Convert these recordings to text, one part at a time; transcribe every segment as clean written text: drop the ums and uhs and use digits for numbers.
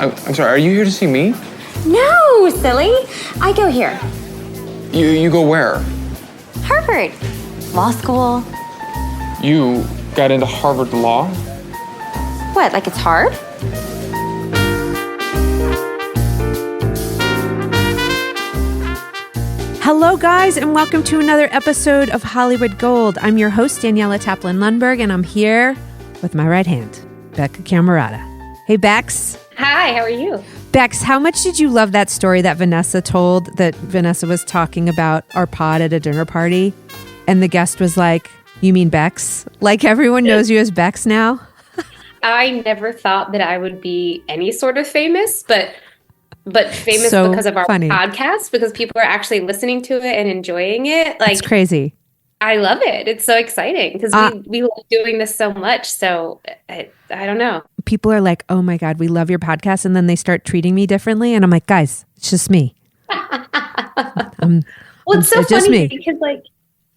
I'm sorry, are you here to see me? No, silly. I go here. You go where? Harvard. Law school. You got into Harvard Law? What, like it's hard? Hello, guys, and welcome to another episode of Hollywood Gold. I'm your host, Daniela Taplin Lundberg, and I'm here with my right hand, Becca Camerata. Hey, Bex. Hi, how are you? Bex, how much did you love that story that Vanessa told, that Vanessa was talking about our pod at a dinner party? And the guest was like, you mean Bex? Like everyone knows you as Bex now? I never thought that I would be any sort of famous, but famous So because of our funny. podcast, because people are actually listening to it and enjoying it. Like, It's crazy. I love it. It's so exciting because we love doing this so much. So I don't know. People are like, oh my God, we love your podcast. And then they start treating me differently. And I'm like, guys, it's just me. Well, it's so just funny me. because like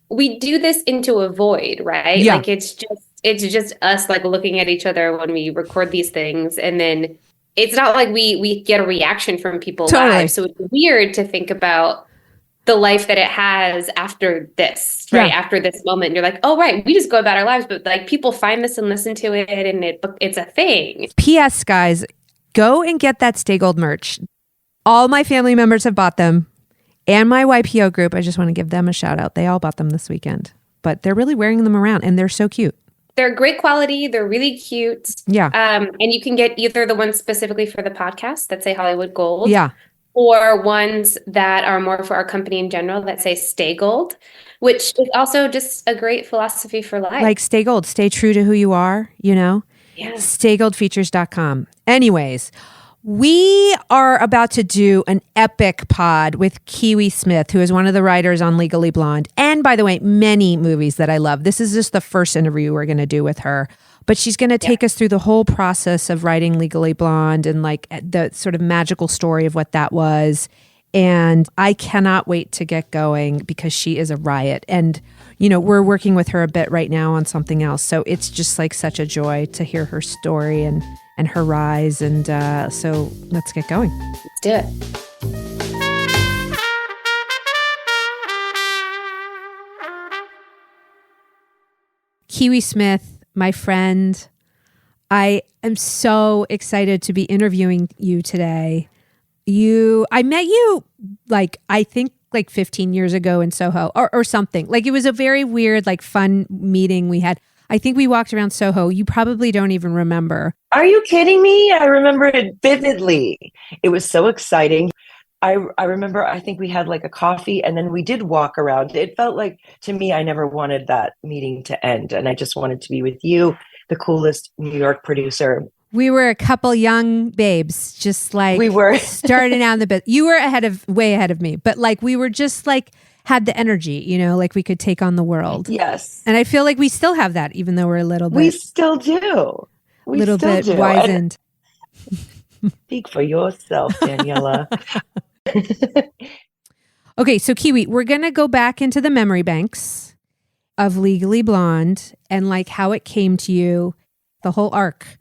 we do this into a void, right? Yeah. Like it's just us like looking at each other when we record these things, and then it's not like we get a reaction from people Totally. live. So it's weird to think about the life that it has after this, right? Yeah. After this moment, you're like, oh, right, we just go about our lives, but like people find this and listen to it, and it's a thing. P.S. guys, go and get that Stay Gold merch. All my family members have bought them, and my YPO group. I just want to give them a shout out. They all bought them this weekend, but they're really wearing them around, and they're so cute. They're great quality. They're really cute. Yeah. And you can get either the ones specifically for the podcast that say Hollywood Gold. Yeah. Or ones that are more for our company in general that say Stay Gold, which is also just a great philosophy for life. Like Stay Gold, stay true to who you are, you know? Yeah. StayGoldFeatures.com. Anyways, we are about to do an epic pod with Kiwi Smith, who is one of the writers on Legally Blonde. And by the way, many movies that I love. This is just the first interview we're going to do with her. But she's going to take us through the whole process of writing Legally Blonde and like the sort of magical story of what that was. And I cannot wait to get going because she is a riot. And, you know, we're working with her a bit right now on something else. So it's just like such a joy to hear her story and her rise. And so let's get going. Let's do it. Kiwi Smith, my friend, I am so excited to be interviewing you today. I met you I think 15 years ago in Soho or something. Like it was a very weird, fun meeting we had. I think we walked around Soho. You probably don't even remember. Are you kidding me? I remember it vividly. It was so exciting. I remember, I think we had a coffee and then we did walk around. It felt like, to me, I never wanted that meeting to end. And I just wanted to be with you, the coolest New York producer. We were a couple young babes, just we were starting out in the bit. You were way ahead of me, but we were just had the energy, you know, we could take on the world. Yes. And I feel like we still have that, even though we're a little bit. We still do. We little still bit do. wizened. Speak for yourself, Daniela. Okay, so Kiwi, we're going to go back into the memory banks of Legally Blonde and how it came to you, the whole arc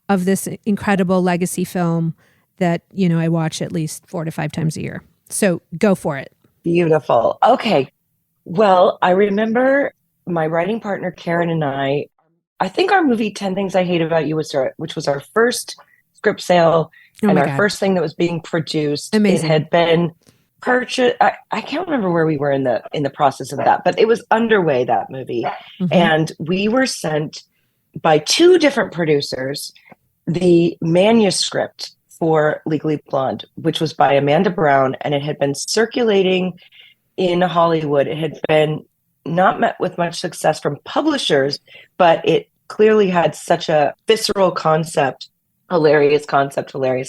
of this incredible legacy film that, you know, I watch at least 4 to 5 times a year. So go for it. Beautiful. Okay. Well, I remember my writing partner, Karen, and I think our movie 10 Things I Hate About You which was our first script sale and our first thing that was being produced. Amazing. It had been purchased. I can't remember where we were in the process of that, but it was underway, that movie. Mm-hmm. And we were sent by 2 different producers the manuscript for Legally Blonde, which was by Amanda Brown, and it had been circulating in Hollywood. It had been not met with much success from publishers, but it clearly had such a visceral concept, hilarious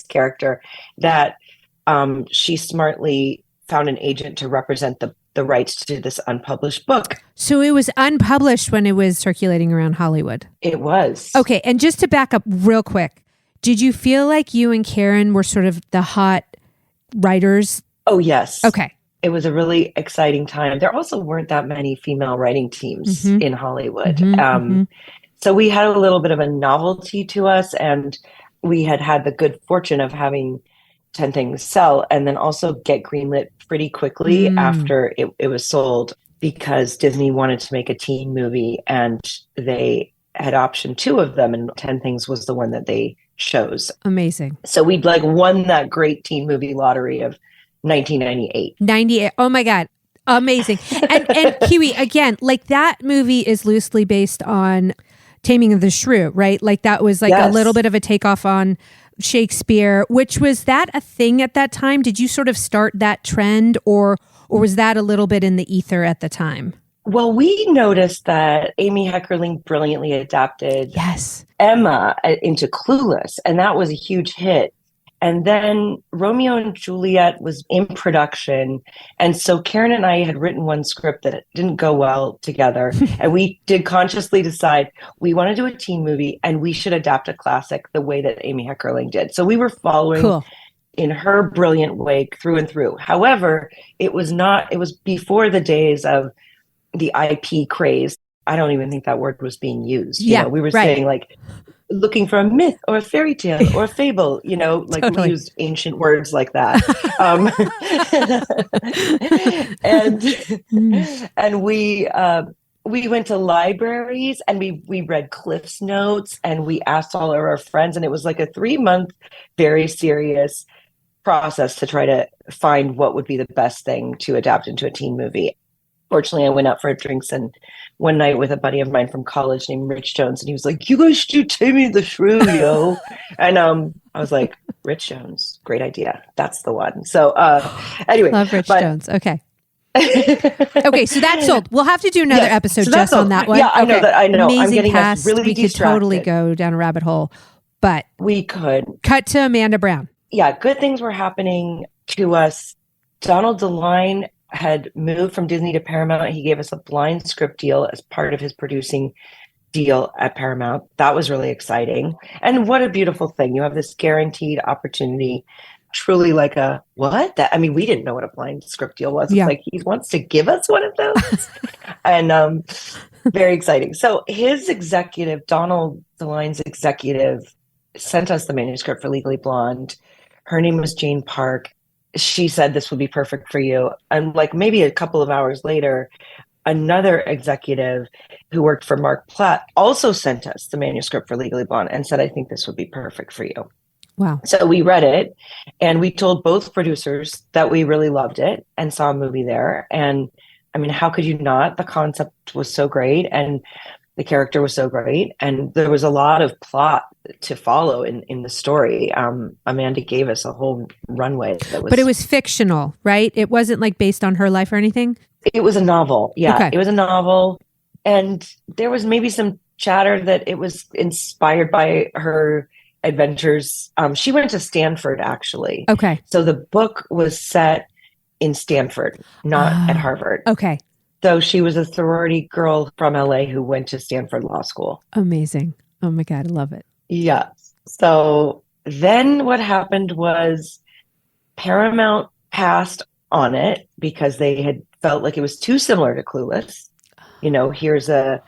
character, that she smartly found an agent to represent the rights to this unpublished book. So it was unpublished when it was circulating around Hollywood. It was. Okay, and just to back up real quick, did you feel like you and Karen were sort of the hot writers? Oh, yes. Okay. It was a really exciting time. There also weren't that many female writing teams in Hollywood. So we had a little bit of a novelty to us, and we had the good fortune of having 10 Things sell and then also get greenlit pretty quickly after it was sold, because Disney wanted to make a teen movie and they had optioned 2 of them, and 10 Things was the one that they chose. Amazing. So we'd like won that great teen movie lottery of 1998. 98. Oh my God. Amazing. And Kiwi, again, like that movie is loosely based on Taming of the Shrew, right? Like that was like a little bit of a takeoff on Shakespeare, which was that a thing at that time? Did you sort of start that trend, or was that a little bit in the ether at the time? Well, we noticed that Amy Heckerling brilliantly adapted Emma into Clueless, and that was a huge hit. And then Romeo and Juliet was in production. And so Karen and I had written one script that didn't go well together. And we did consciously decide we want to do a teen movie and we should adapt a classic the way that Amy Heckerling did. So we were following in her brilliant wake through and through. However, it was before the days of the IP craze. I don't even think that word was being used. You know, we were saying like looking for a myth or a fairy tale or a fable, you know, like we used ancient words like that. And we went to libraries and we read Cliff's Notes and we asked all of our friends, and it was like a 3-month, very serious process to try to find what would be the best thing to adapt into a teen movie. Fortunately, I went out for drinks and one night with a buddy of mine from college named Rich Jones, and he was like, "You guys should do Taming the Shrew, yo." And I was like, "Rich Jones, great idea. That's the one." So anyway, love Rich Jones. Okay. Okay, so that's sold. We'll have to do another episode just on that one. Yeah, I know that. I know. Amazing I'm getting cast. really we distracted. could totally go down a rabbit hole, but we could cut to Amanda Brown. Yeah, good things were happening to us. Donald DeLine had moved from Disney to Paramount. He gave us a blind script deal as part of his producing deal at Paramount. That was really exciting. And what a beautiful thing. You have this guaranteed opportunity, truly like a, what? That, I mean, we didn't know what a blind script deal was. It's like he wants to give us one of those. And very exciting. So his executive, Donald DeLine's executive, sent us the manuscript for Legally Blonde. Her name was Jane Park. She said, "This would be perfect for you." And like maybe a couple of hours later, another executive who worked for Mark Platt also sent us the manuscript for Legally Blonde and said, "I think this would be perfect for you." Wow. So we read it and we told both producers that we really loved it and saw a movie there. And I mean, how could you not? The concept was so great and the character was so great. And there was a lot of plot to follow in the story. Amanda gave us a whole runway. But it was fictional, right? It wasn't like based on her life or anything? It was a novel. Yeah, okay. It was a novel. And there was maybe some chatter that it was inspired by her adventures. She went to Stanford, actually. Okay. So the book was set in Stanford, not at Harvard. Okay. So she was a sorority girl from LA who went to Stanford Law School. Amazing. Oh my God, I love it. Yeah. So then what happened was Paramount passed on it because they had felt like it was too similar to Clueless. You know, here's a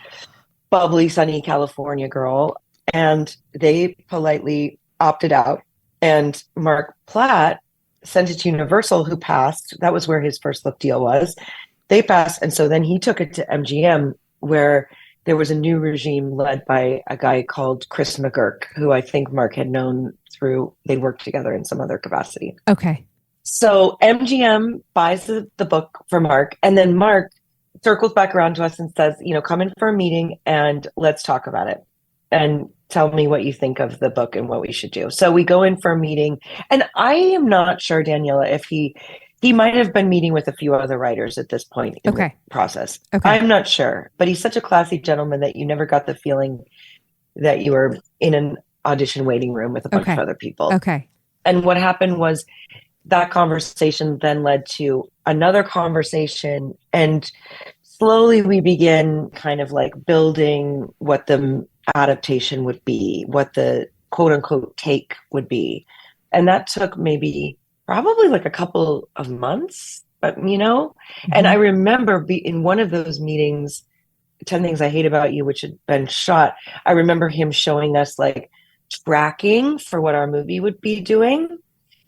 bubbly, sunny California girl. And they politely opted out. And Mark Platt sent it to Universal, who passed. That was where his first look deal was. They passed. And so then he took it to MGM, where there was a new regime led by a guy called Chris McGurk, who I think Mark had known through, they worked together in some other capacity. Okay. So MGM buys the book for Mark. And then Mark circles back around to us and says, you know, come in for a meeting and let's talk about it. And tell me what you think of the book and what we should do. So we go in for a meeting. And I am not sure, Daniela, if he might have been meeting with a few other writers at this point in the process. Okay. I'm not sure. But he's such a classy gentleman that you never got the feeling that you were in an audition waiting room with a bunch of other people. Okay. And what happened was that conversation then led to another conversation. And slowly we begin kind of like building what the adaptation would be, what the quote unquote take would be. And that took maybe probably like a couple of months, but you know, and I remember in one of those meetings, 10 Things I Hate About You, which had been shot, I remember him showing us like tracking for what our movie would be doing,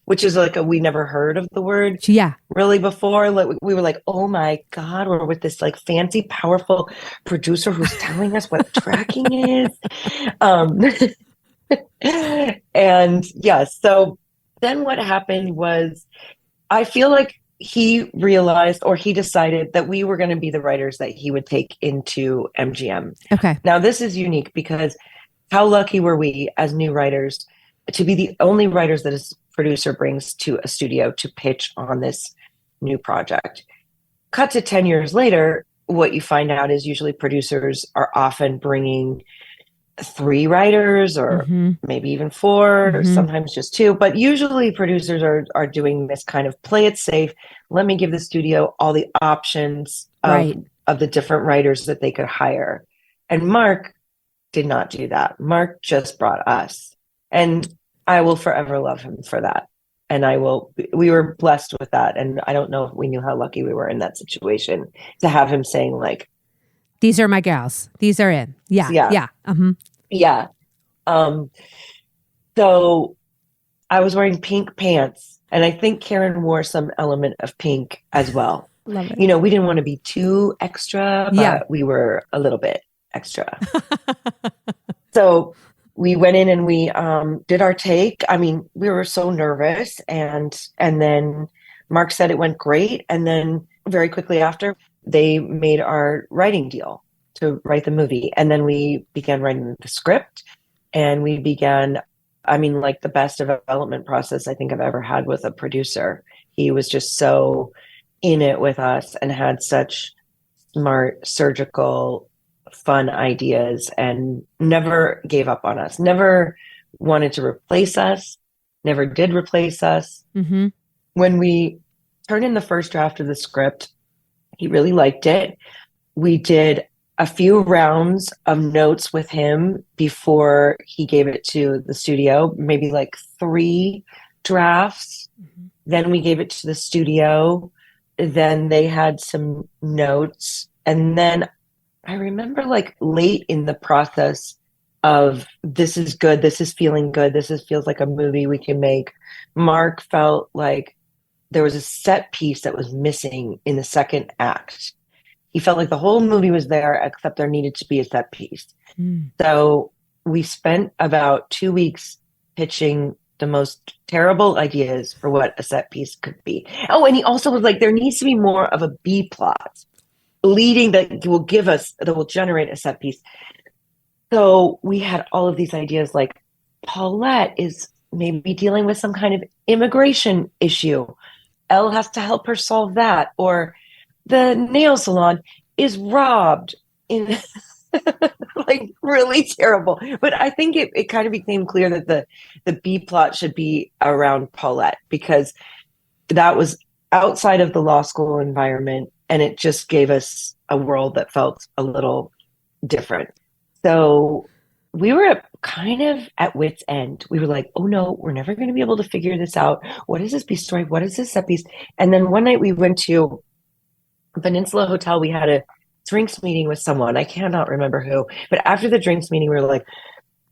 which is like we never heard of the word Yeah. really before. Like we were like, oh my God, we're with this like fancy, powerful producer who's telling us what tracking is. And yeah, so then what happened was I feel like he realized or he decided that we were going to be the writers that he would take into MGM. Okay. Now, this is unique because how lucky were we as new writers to be the only writers that a producer brings to a studio to pitch on this new project. Cut to 10 years later, what you find out is usually producers are often bringing 3 writers or maybe even 4, or sometimes just 2. But usually producers are doing this kind of play it safe. Let me give the studio all the options of the different writers that they could hire. And Mark did not do that. Mark just brought us. And I will forever love him for that. And we were blessed with that. And I don't know if we knew how lucky we were in that situation to have him saying like, these are my gals. These are in. Yeah. Yeah. Yeah. So I was wearing pink pants, and I think Karen wore some element of pink as well. Love it. You know, we didn't want to be too extra, but we were a little bit extra. So we went in and we did our take. I mean, we were so nervous, and then Mark said it went great. And then very quickly after, they made our writing deal to write the movie. And then we began writing the script, and we began, I mean, like the best development process I think I've ever had with a producer. He was just so in it with us and had such smart, surgical, fun ideas and never gave up on us, never wanted to replace us, never did replace us. When we turned in the first draft of the script, he really liked it. We did a few rounds of notes with him before he gave it to the studio, maybe like 3 drafts. Then we gave it to the studio. Then they had some notes. And then I remember like late in the process of this is good, this is feeling good, feels like a movie we can make. Mark felt like there was a set piece that was missing in the second act. He felt like the whole movie was there, except there needed to be a set piece. So we spent about 2 weeks pitching the most terrible ideas for what a set piece could be. Oh, and he also was like, there needs to be more of a B plot leading that will generate a set piece. So we had all of these ideas like Paulette is maybe dealing with some kind of immigration issue. Elle has to help her solve that. Or the nail salon is robbed in like really terrible. But I think it kind of became clear that the B plot should be around Paulette, because that was outside of the law school environment, and it just gave us a world that felt a little different. So we were kind of at wit's end. We were like, oh no, we're never going to be able to figure this out. What is this B story? What is this set piece? And then one night we went to Peninsula Hotel. We had a drinks meeting with someone. I cannot remember who. But after the drinks meeting, we were like,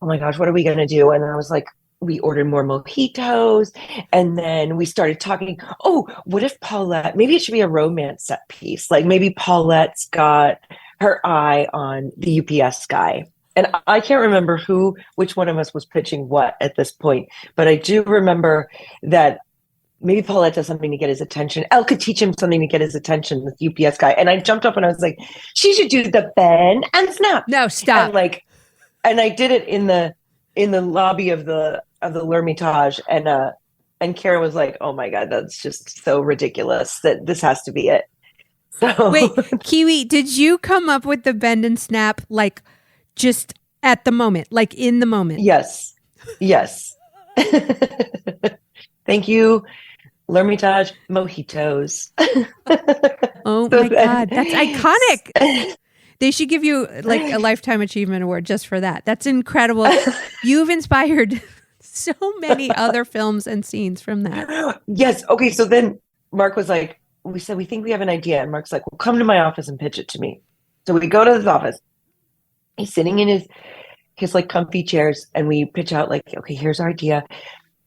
oh my gosh, what are we going to do? And I was like, we ordered more mojitos. And then we started talking, oh, what if Paulette, maybe it should be a romance set piece. Like maybe Paulette's got her eye on the UPS guy. And I can't remember which one of us was pitching what at this point. But I do remember that maybe Paulette does something to get his attention. Elle could teach him something to get his attention, with UPS guy. And I jumped up and I was like, she should do the bend and snap. No, stop. And I did it in the lobby of the L'Hermitage. And Karen was like, oh my God, that's just so ridiculous that this has to be it. So wait, Kiwi, did you come up with the bend and snap like just at the moment, like in the moment? Yes. Thank you, L'Hermitage mojitos. Oh my God, that's iconic. They should give you like a Lifetime Achievement Award just for that. That's incredible. You've inspired so many other films and scenes from that. Yes. Okay. So then Mark was like, we said, we think we have an idea. And Mark's like, well, come to my office and pitch it to me. So we go to his office. He's sitting in his like comfy chairs, and we pitch out like, okay, here's our idea.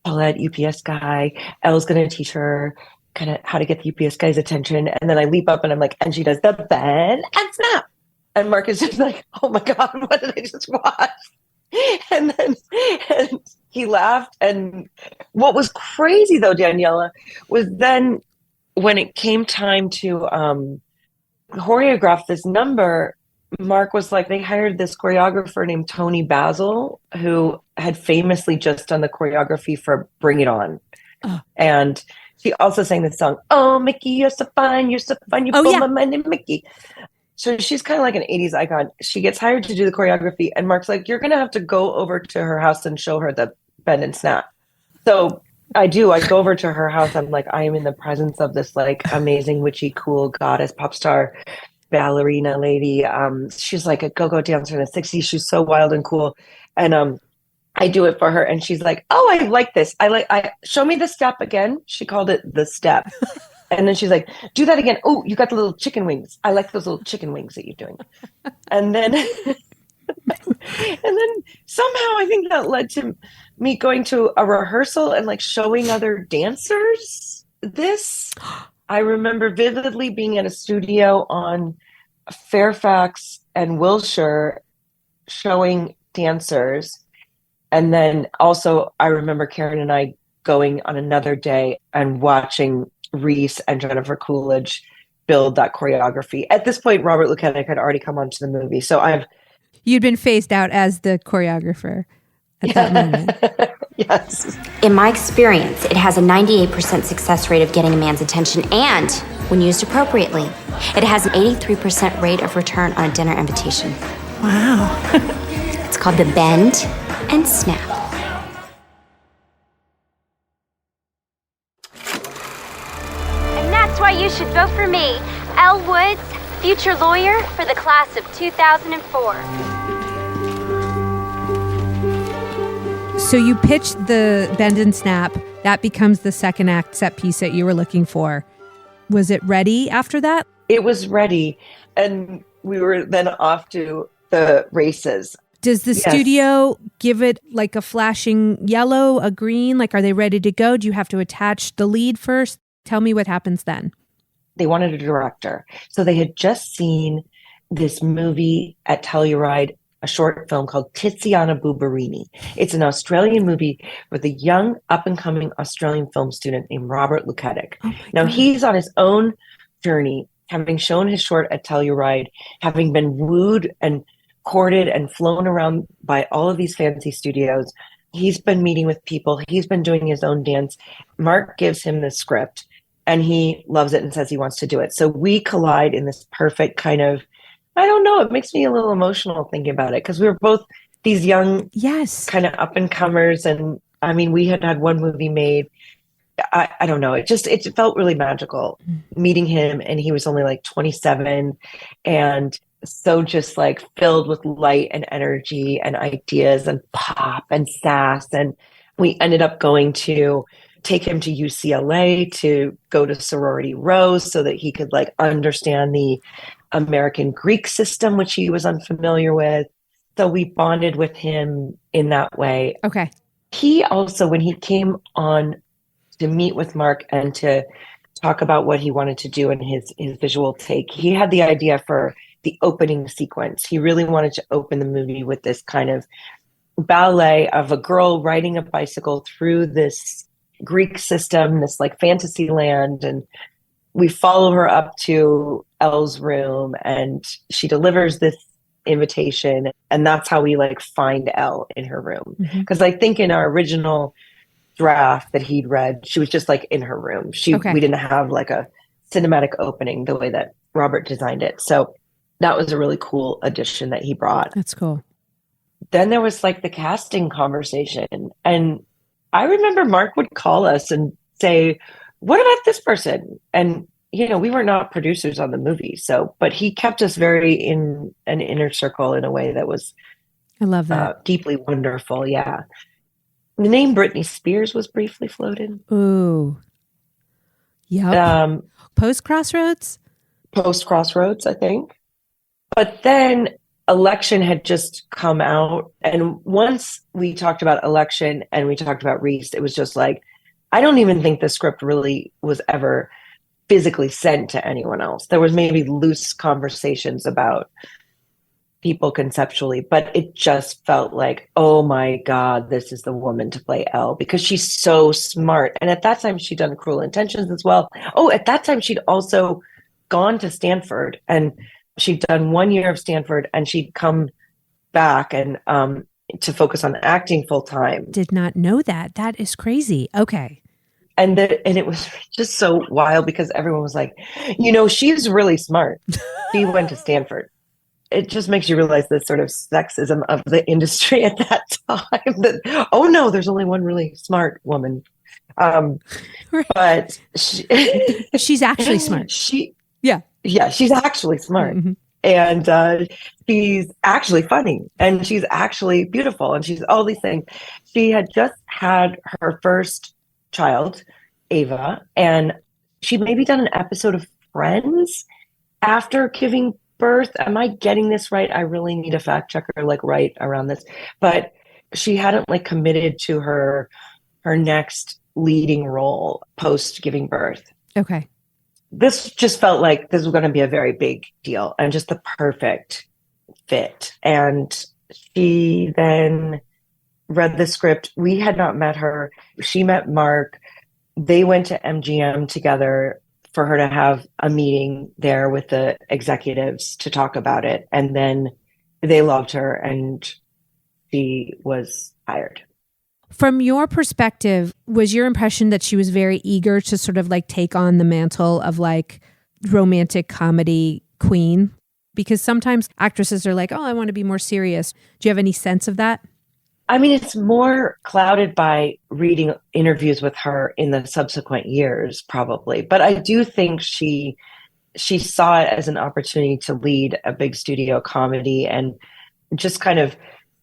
Paulette, UPS guy. Elle's going to teach her kind of how to get the UPS guy's attention. And then I leap up and I'm like, and she does the bend and snap. And Mark is just like, oh my God, what did I just watch? And then he laughed. And what was crazy though, Daniela, was then when it came time to choreograph this number, Mark was like, they hired this choreographer named Tony Basil, who had famously just done the choreography for Bring It On. Oh. And she also sang the song, Oh, Mickey, you're so fine, you blow my mind in Mickey. So she's kind of like an 80s icon. She gets hired to do the choreography, and Mark's like, you're going to have to go over to her house and show her the bend and snap. So I do. I go over to her house. I'm like, I am in the presence of this like amazing, witchy, cool goddess, pop star, ballerina lady. She's like a go-go dancer in the 60s. She's so wild and cool. And I do it for her, and she's like, oh, I like this. I show me the step again. She called it the step. And then she's like, do that again. Oh, you got the little chicken wings. I like those little chicken wings that you're doing. And then somehow I think that led to me going to a rehearsal and like showing other dancers this. I remember vividly being in a studio on Fairfax and Wilshire showing dancers. And then also I remember Karen and I going on another day and watching Reese and Jennifer Coolidge build that choreography. At this point, Robert Luketic had already come onto the movie. So You'd been phased out as the choreographer at that moment. Yes. In my experience, it has a 98% success rate of getting a man's attention, and when used appropriately, it has an 83% rate of return on a dinner invitation. Wow. It's called the bend and snap. And that's why you should vote for me, Elle Woods, future lawyer for the class of 2004. So you pitched the bend and snap. That becomes the second act set piece that you were looking for. Was it ready after that? It was ready. And we were then off to the races. Does the studio give it like a flashing yellow, a green? Like, are they ready to go? Do you have to attach the lead first? Tell me what happens then. They wanted a director. So they had just seen this movie at Telluride, a short film called Tiziana Bubarini. It's an Australian movie with a young up-and-coming Australian film student named Robert Luketic. Now, he's on his own journey, having shown his short at Telluride, having been wooed and courted and flown around by all of these fancy studios. He's been meeting with people. He's been doing his own dance. Mark gives him the script, and he loves it and says he wants to do it. So we collide in this perfect kind of, I don't know, it makes me a little emotional thinking about it, because we were both these young, kind of up and comers. And I mean, we had one movie made. I don't know. It felt really magical meeting him. And he was only like 27 and so just like filled with light and energy and ideas and pop and sass. And we ended up going to take him to UCLA to go to sorority row so that he could like understand the American Greek system, which he was unfamiliar with. So we bonded with him in that way. Okay. He also, when he came on to meet with Mark and to talk about what he wanted to do in his visual take, he had the idea for the opening sequence. He really wanted to open the movie with this kind of ballet of a girl riding a bicycle through this Greek system, this like fantasy land. And we follow her up to Elle's room and she delivers this invitation. And that's how we like find Elle in her room. Because I think in our original draft that he'd read, she was just like in her room. We didn't have like a cinematic opening the way that Robert designed it. So that was a really cool addition that he brought. That's cool. Then there was like the casting conversation. And I remember Mark would call us and say, what about this person? And, you know, we were not producers on the movie. But he kept us very in an inner circle in a way that was, I love that. Deeply wonderful. Yeah. The name Britney Spears was briefly floated. Ooh. Yep. Post Crossroads, I think. But then Election had just come out. And once we talked about Election and we talked about Reese, it was just like, I don't even think the script really was ever physically sent to anyone else. There was maybe loose conversations about people conceptually, but it just felt like, oh my God, this is the woman to play Elle, because she's so smart. And at that time, she'd done Cruel Intentions as well. Oh, at that time, she'd also gone to Stanford, and she'd done 1 year of Stanford, and she'd come back and to focus on acting full time. Did not know that. That is crazy. Okay. And it was just so wild because everyone was like, she's really smart. She went to Stanford. It just makes you realize the sort of sexism of the industry at that time. That, oh no, there's only one really smart woman. Right. But she's actually smart. Yeah, she's actually smart. Mm-hmm. And she's actually funny, and she's actually beautiful, and she's all these things. She had just had her first child, Ava, and she'd maybe done an episode of Friends after giving birth. Am I getting this right? I really need a fact checker right around this. But she hadn't committed to her next leading role post giving birth. Okay. This just felt like this was going to be a very big deal and just the perfect fit. And she then read the script. We had not met her. She met Mark. They went to MGM together for her to have a meeting there with the executives to talk about it. And then they loved her and she was hired. From your perspective, was your impression that she was very eager to sort of take on the mantle of romantic comedy queen? Because sometimes actresses are like, oh, I want to be more serious. Do you have any sense of that? I mean, it's more clouded by reading interviews with her in the subsequent years, probably. But I do think she saw it as an opportunity to lead a big studio comedy and just kind of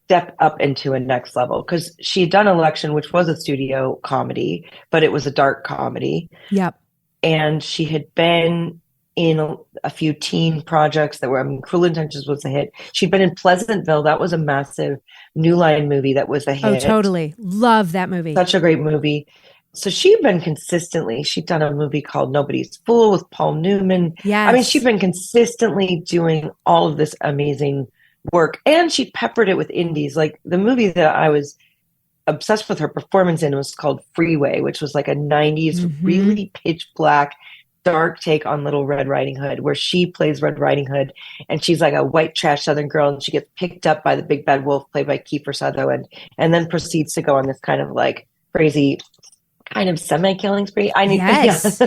step up into a next level. Because she had done Election, which was a studio comedy, but it was a dark comedy. Yep. And she had been in a few teen projects that were, Cruel Intentions was a hit. She'd been in Pleasantville. That was a massive New Line movie that was a hit. Oh, totally. Love that movie. Such a great movie. So she'd done a movie called Nobody's Fool with Paul Newman. Yes. I mean, she'd been consistently doing all of this amazing work, and she peppered it with indies. The movie that I was obsessed with her performance in was called Freeway, which was a 90s, really pitch black, dark take on Little Red Riding Hood, where she plays Red Riding Hood, and she's a white trash Southern girl, and she gets picked up by the big bad wolf played by Kiefer Sutherland, and then proceeds to go on this kind of crazy kind of semi-killing spree. Yes.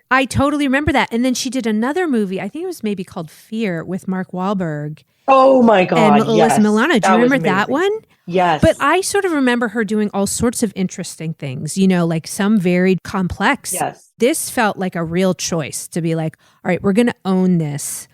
I totally remember that. And then she did another movie, I think it was maybe called Fear, with Mark Wahlberg. Oh my God. And Alyssa Milano. Do you remember that one? Yes. But I sort of remember her doing all sorts of interesting things, some very complex. Yes. This felt like a real choice to be all right, we're going to own this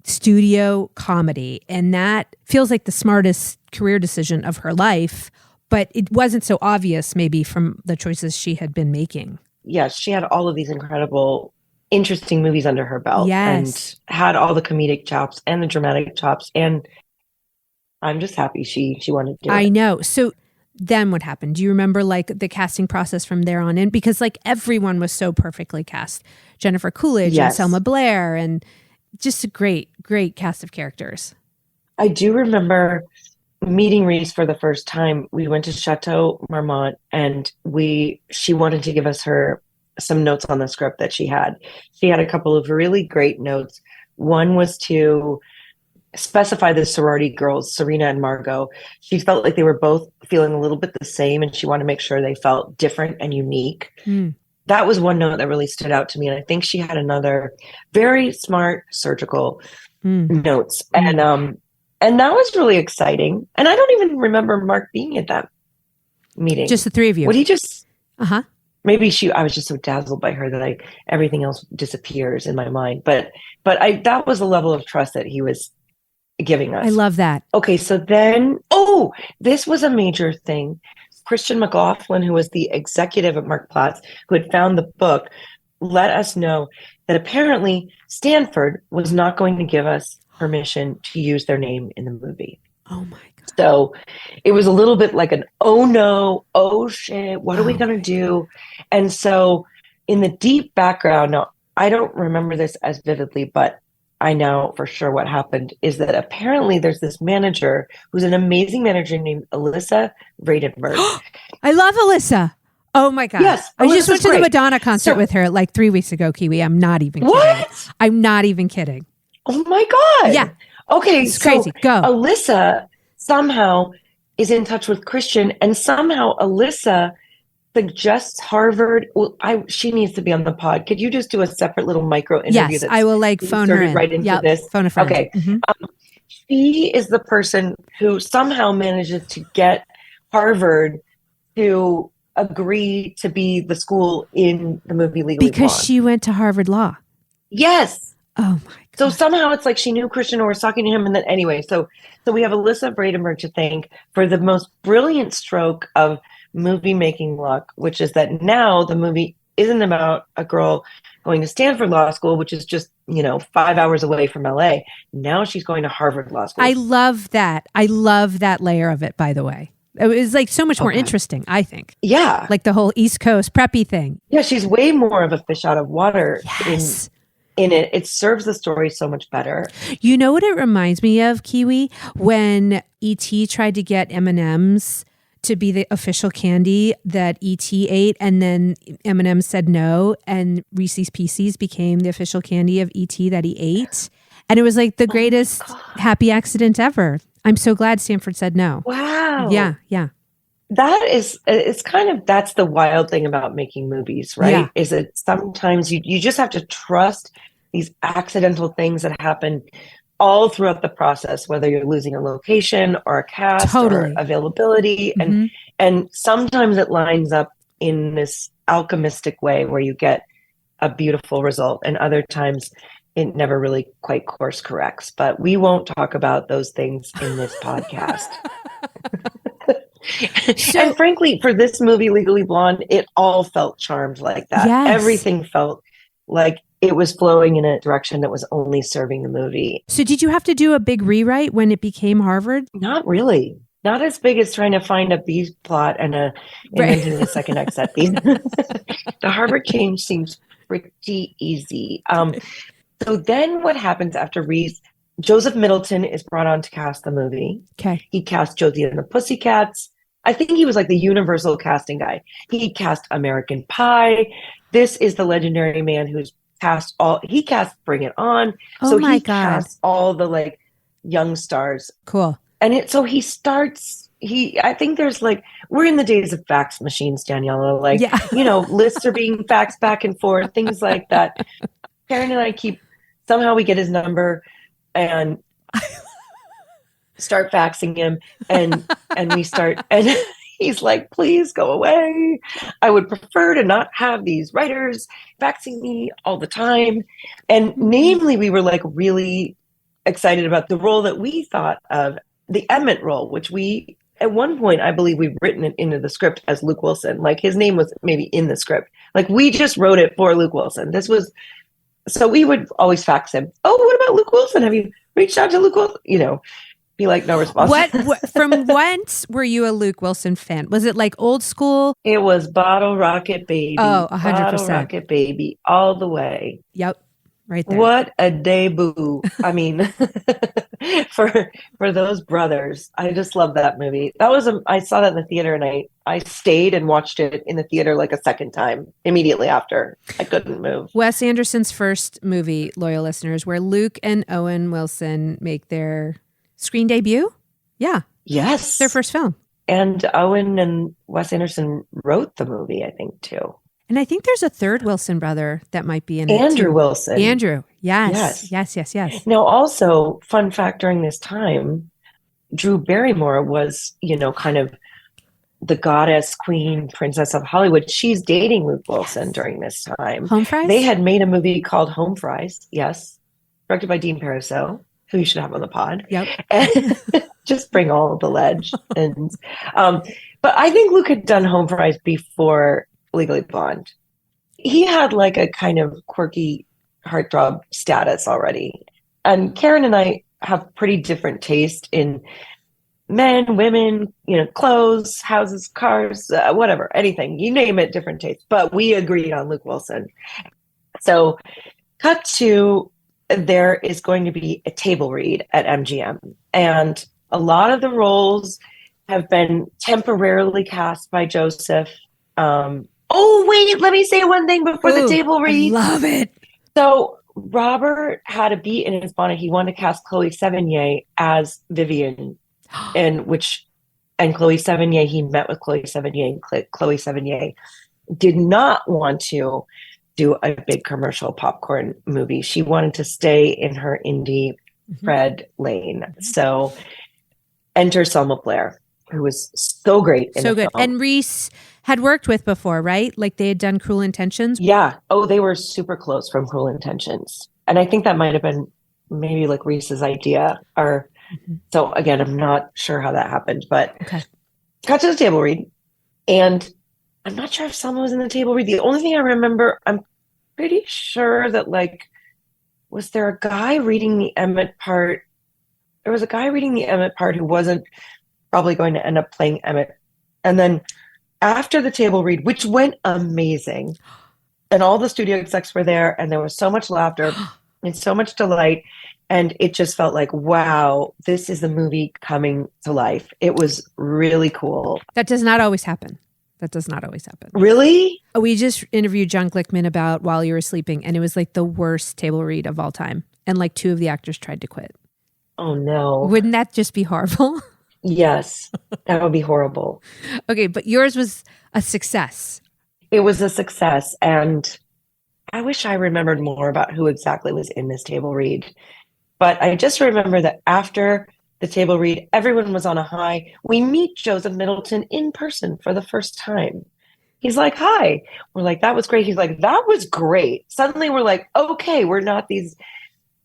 studio comedy. And that feels like the smartest career decision of her life. But it wasn't so obvious maybe from the choices she had been making. Yes, she had all of these incredible, interesting movies under her belt. Yes. And had all the comedic chops and the dramatic chops. And I'm just happy she wanted to do it. I know. So then what happened? Do you remember the casting process from there on in? Because everyone was so perfectly cast. Jennifer Coolidge and Selma Blair, and just a great, great cast of characters. I do remember meeting Reese for the first time. We went to Chateau Marmont, and she wanted to give us some notes on the script that she had. She had a couple of really great notes. One was to specify the sorority girls, Serena and Margot. She felt like they were both feeling a little bit the same, and she wanted to make sure they felt different and unique. That was one note that really stood out to me. And I think she had another very smart surgical notes. And that was really exciting. And I don't even remember Mark being at that meeting. Just the three of you. Would he just? Maybe I was just so dazzled by her that everything else disappears in my mind. But that was the level of trust that he was giving us. I love that. Okay, so then, this was a major thing. Christian McLaughlin, who was the executive at Mark Platts, who had found the book, let us know that apparently Stanford was not going to give us permission to use their name in the movie. Oh my God. So it was a little bit like an, oh no, oh shit, what are we Oh going my to do? And so in the deep background, now I don't remember this as vividly, but I know for sure what happened is that apparently there's this manager who's an amazing manager named Alyssa Vredenberg. I love Alyssa. Oh my God. Yes, I just Alyssa's went to the great. Madonna concert So- with her like 3 weeks ago, Kiwi. I'm not even kidding. What? I'm not even kidding. Oh my God. Yeah. Okay. It's crazy. Go. Alyssa somehow is in touch with Christian, and somehow Alyssa suggests Harvard. Well, she needs to be on the pod. Could you just do a separate little micro interview? Yes, I will like phone her in. Right into Yep, this. phone a friend. Okay. Mhm. She is the person who somehow manages to get Harvard to agree to be the school in the movie Legally Because Blonde. she went to Harvard Law. Yes. Oh my God. So somehow it's like she knew Christian or was talking to him, and then anyway, so we have Alyssa Vredenberg to thank for the most brilliant stroke of movie making luck, which is that now the movie isn't about a girl going to Stanford Law School, which is just 5 hours away from LA. Now she's going to Harvard Law School. I love that. I love that layer of it, by the way. It was like so much more interesting, I think. Yeah, Like the whole East Coast preppy thing. yeah, she's way more of a fish out of water Yes. in it. It serves the story so much better. You know what it reminds me of, Kiwi? When E.T. tried to get M&Ms to be the official candy that E.T. ate, and then M&Ms said no, and Reese's Pieces became the official candy of E.T. that he ate. And it was like the greatest happy accident ever. I'm so glad Stanford said no. Wow. Yeah, yeah. That's the wild thing about making movies, right? Yeah. Is that sometimes you just have to trust these accidental things that happen all throughout the process, whether you're losing a location or a cast Totally. or availability. Mhm. And sometimes it lines up in this alchemistic way where you get a beautiful result, and other times it never really quite course corrects. But we won't talk about those things in this podcast. And frankly, for this movie, Legally Blonde, it all felt charmed like that. Yes. Everything felt like it was flowing in a direction that was only serving the movie. So did you have to do a big rewrite when it became Harvard? Not really. Not as big as trying to find a B plot and inventing a second X at B. The Harvard change seems pretty easy. So then what happens after Reese? Joseph Middleton is brought on to cast the movie. Okay. He cast Josie and the Pussycats. I think he was like the universal casting guy. He cast American Pie. This is the legendary man who's cast he cast Bring It On. Oh So my he God. casts all the like young stars. Cool. And I think there's like, we're in the days of fax machines, Daniela. Like, Yeah. lists are being faxed back and forth, things like that. Karen and I somehow we get his number and start faxing him, and we start, and he's like, please go away. I would prefer to not have these writers faxing me all the time. And namely, we were like really excited about the role that we thought of, the Emmett role, which we, at one point, I believe we've written it into the script as Luke Wilson. Like his name was maybe in the script. Like we just wrote it for Luke Wilson. So we would always fax him. Oh, what about Luke Wilson? Have you reached out to Luke Wilson? Be like, no response. From whence were you a Luke Wilson fan? Was it like old school? It was Bottle Rocket Baby. Oh, 100%. Bottle Rocket Baby all the way. Yep. Right there. What a debut. I mean, for those brothers, I just love that movie. I saw that in the theater, and I stayed and watched it in the theater like a second time immediately after. I couldn't move. Wes Anderson's first movie, loyal listeners, where Luke and Owen Wilson make their screen debut. Yeah. Yes. It's their first film. And Owen and Wes Anderson wrote the movie, I think, too. And I think there's a third Wilson brother that might be in it. Andrew too. Wilson. Andrew. Yes. Now, also, fun fact during this time, Drew Barrymore was, kind of the goddess, queen, princess of Hollywood. She's dating Luke Wilson during this time. Home Fries? They had made a movie called Home Fries. Yes. Directed by Dean Pariseau, who you should have on the pod. Yep. And just bring all the ledge. And, but I think Luke had done Home Fries before Legally Blonde. He had like a kind of quirky heartthrob status already. And Karen and I have pretty different taste in men, women, clothes, houses, cars, whatever, anything, you name it, different tastes. But we agreed on Luke Wilson. So cut to, there is going to be a table read at MGM. And a lot of the roles have been temporarily cast by Joseph. Oh, wait, let me say one thing before the table read. I love it. So Robert had a beat in his bonnet. He wanted to cast Chloe Sevigny as Vivian, and Chloe Sevigny, he met with Chloe Sevigny, and Chloe Sevigny did not want to do a big commercial popcorn movie. She wanted to stay in her indie Fred lane. So enter Selma Blair, who was so great in so the good. film. And Reese had worked with before, right? Like they had done Cruel Intentions. Yeah. Oh, they were super close from Cruel Intentions. And I think that might have been maybe like Reese's idea. Or so again, I'm not sure how that happened, but got to the table read. And I'm not sure if Selma was in the table read. The only thing I remember, I'm pretty sure that was there a guy reading the Emmett part? There was a guy reading the Emmett part who wasn't probably going to end up playing Emmett. And then after the table read, which went amazing, and all the studio execs were there, and there was so much laughter and so much delight. And it just felt like, wow, this is the movie coming to life. It was really cool. That does not always happen. Really? We just interviewed John Glickman about While You Were Sleeping, and it was like the worst table read of all time. And like 2 of the actors tried to quit. Oh, no. Wouldn't that just be horrible? Yes, that would be horrible. Okay, but yours was a success. It was a success. And I wish I remembered more about who exactly was in this table read. But I just remember that after the table read, everyone was on a high. We meet Joseph Middleton in person for the first time. He's like, hi. We're like, that was great. He's like, that was great. Suddenly we're like, okay, we're not these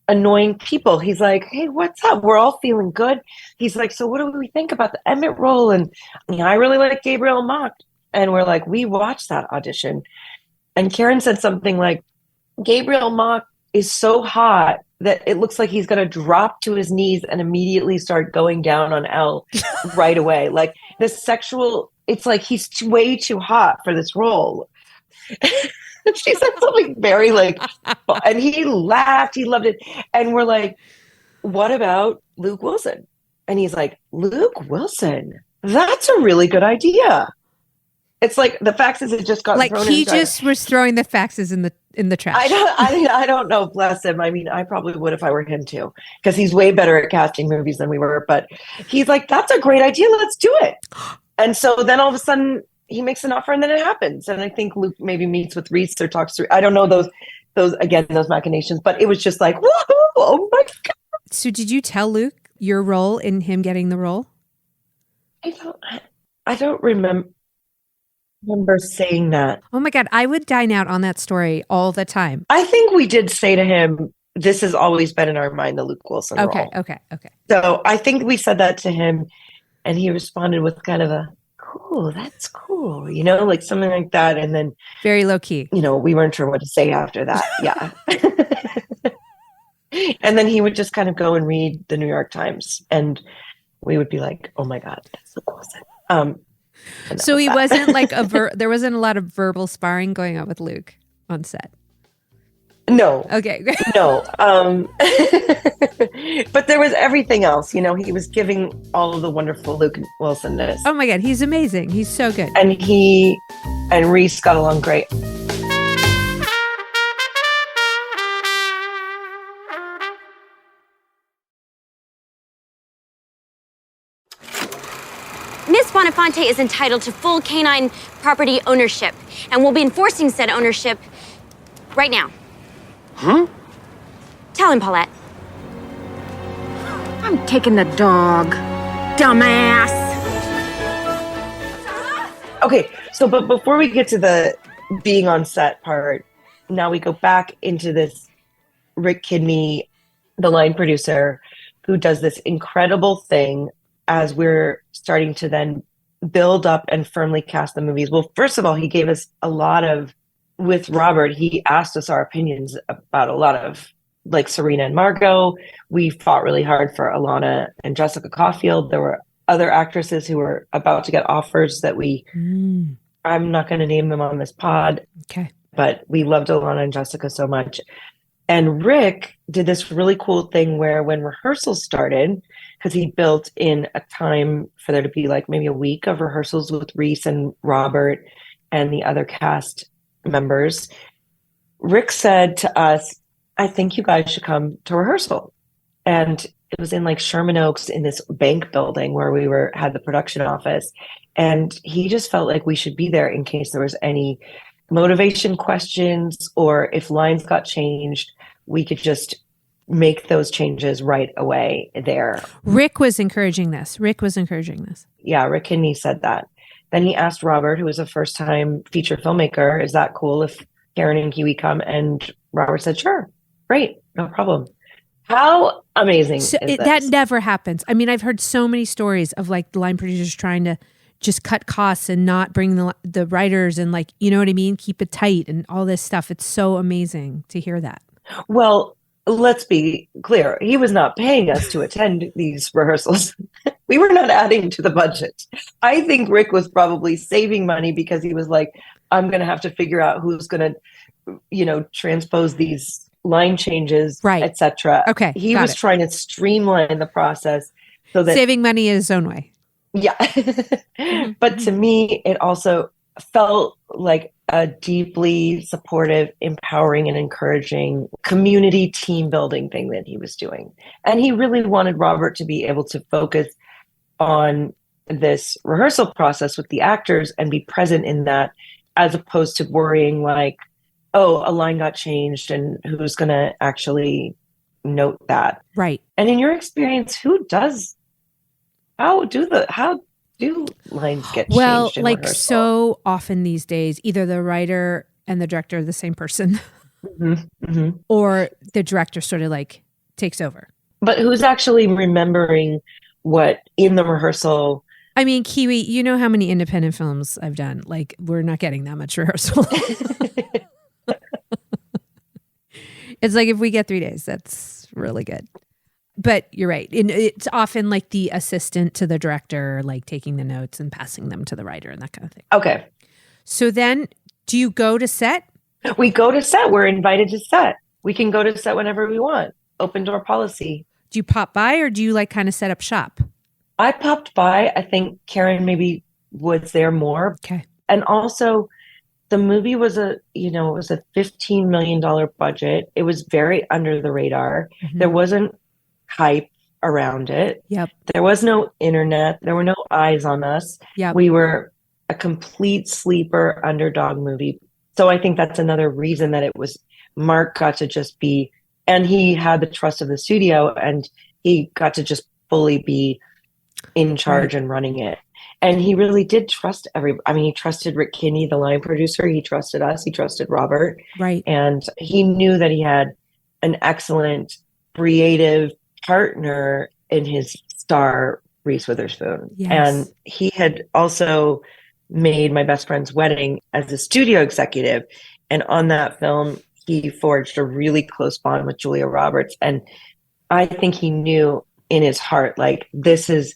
annoying people. He's like, hey, what's up? We're all feeling good. He's like, so what do we think about the Emmett role? And I really like Gabriel Macht. And we're like, we watched that audition. And Karen said something like, Gabriel Macht is so hot that it looks like he's going to drop to his knees and immediately start going down on Elle right away. Like the sexual, it's like he's way too hot for this role. She said something very and he laughed. He loved it. And we're like, what about Luke Wilson? And he's like, Luke Wilson? That's a really good idea. It's like the faxes had just gotten thrown in. He just was throwing the faxes in the trash. I don't know. Bless him. I mean, I probably would if I were him too, because he's way better at casting movies than we were. But he's like, that's a great idea. Let's do it. And so then all of a sudden he makes an offer and then it happens. And I think Luke maybe meets with Reese or talks through. I don't know those machinations, but it was just like, woohoo! Oh my God. So did you tell Luke your role in him getting the role? I don't remember saying that. Oh my God, I would dine out on that story all the time. I think we did say to him, this has always been in our mind, the Luke Wilson role. Okay. So I think we said that to him and he responded with kind of a, cool, that's cool, like something like that. And then very low key, we weren't sure what to say after that. Yeah. And then he would just kind of go and read the New York Times and we would be like, oh my God, that's Luke Wilson. So he wasn't like there wasn't a lot of verbal sparring going on with Luke on set. No. Okay. No. But there was everything else. He was giving all of the wonderful Luke Wilson-ness. Oh my God, he's amazing. He's so good. And he and Reese got along great. Miss Bonafonte is entitled to full canine property ownership, and we'll be enforcing said ownership right now. Tell him, Paulette. I'm taking the dog, dumbass. Okay, so but before we get to the being on set part, now we go back into this Rick Kidney, the line producer, who does this incredible thing as we're starting to then build up and firmly cast the movies. Well, first of all, he gave us with Robert, he asked us our opinions about a lot of like Serena and Margot. We fought really hard for Alana and Jessica Caulfield. There were other actresses who were about to get offers that I'm not going to name them on this pod. Okay. But we loved Alana and Jessica so much. And Rick did this really cool thing where when rehearsals started, because he built in a time for there to be like maybe a week of rehearsals with Reese and Robert and the other cast members, Rick said to us, I think you guys should come to rehearsal. And it was in like Sherman Oaks in this bank building where we had the production office. And he just felt like we should be there in case there was any motivation questions, or if lines got changed, we could just make those changes right away there. Rick was encouraging this. Yeah, Rick Kidney said that. Then he asked Robert, who was a first-time feature filmmaker, is that cool if Karen and Kiwi come? And Robert said, sure, great, no problem. How amazing is this? That never happens. I mean, I've heard so many stories of like the line producers trying to just cut costs and not bring the writers and like, you know what I mean? Keep it tight and all this stuff. It's so amazing to hear that. Well, let's be clear. He was not paying us to attend these rehearsals. We were not adding to the budget. I think Rick was probably saving money because he was like, I'm going to have to figure out who's going to, transpose these line changes, right, etc. Okay. He was trying to streamline the process so that saving money in his own way. Yeah. But to me, it also felt like a deeply supportive, empowering, and encouraging community team building thing that he was doing. And he really wanted Robert to be able to focus on this rehearsal process with the actors and be present in that, as opposed to worrying like, oh, a line got changed and who's going to actually note that. Right. And in your experience, how do lines get changed? Well, in like rehearsal? So often these days, either the writer and the director are the same person, or the director sort of like takes over. But who's actually remembering what in the rehearsal? I mean, Kiwi, you know how many independent films I've done. Like, we're not getting that much rehearsal. It's like if we get 3 days, that's really good. But you're right. And it's often like the assistant to the director, like taking the notes and passing them to the writer and that kind of thing. Okay. So then do you go to set? We go to set. We're invited to set. We can go to set whenever we want. Open door policy. Do you pop by or do you like kind of set up shop? I popped by. I think Karen maybe was there more. Okay. And also the movie was it was a $15 million budget. It was very under the radar. Mm-hmm. There wasn't hype around it. Yep. There was no internet. There were no eyes on us. Yep. We were a complete sleeper underdog movie. So I think that's another reason that Mark got to just be, and he had the trust of the studio and he got to just fully be in charge and running it. And he really did trust he trusted Rick Kinney, the line producer. He trusted us. He trusted Robert. Right. And he knew that he had an excellent creative partner in his star, Reese Witherspoon. Yes. And he had also made My Best Friend's Wedding as a studio executive. And on that film, he forged a really close bond with Julia Roberts. And I think he knew in his heart, like, this is